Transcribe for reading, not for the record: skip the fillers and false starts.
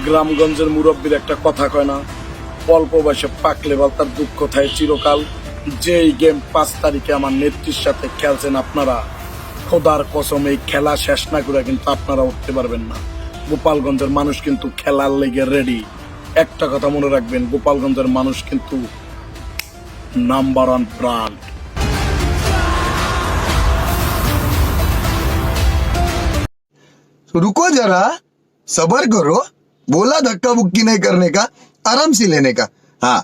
গ্রামগঞ্জের মুরব্বীর একটা কথা কয় না, অল্প বয়সে পাকলে বল তার দুঃখ থাকে চিরকাল। যেই গেম 5 তারিখে আমার নেত্রীর সাথে খেলছেন আপনারা, খোদার কসম এই খেলা শেষ না করে কিন্তু আপনারা উঠতে পারবেন না। গোপালগঞ্জের মানুষ কিন্তু খেলার লেগে রেডি। একটা কথা মনে রাখবেন, গোপালগঞ্জের মানুষ কিন্তু নাম্বার 1 ব্রান্ড। रुको जरा, सबर करो। बोला धक्का बुक्की नहीं करने का, आराम से लेने का। हाँ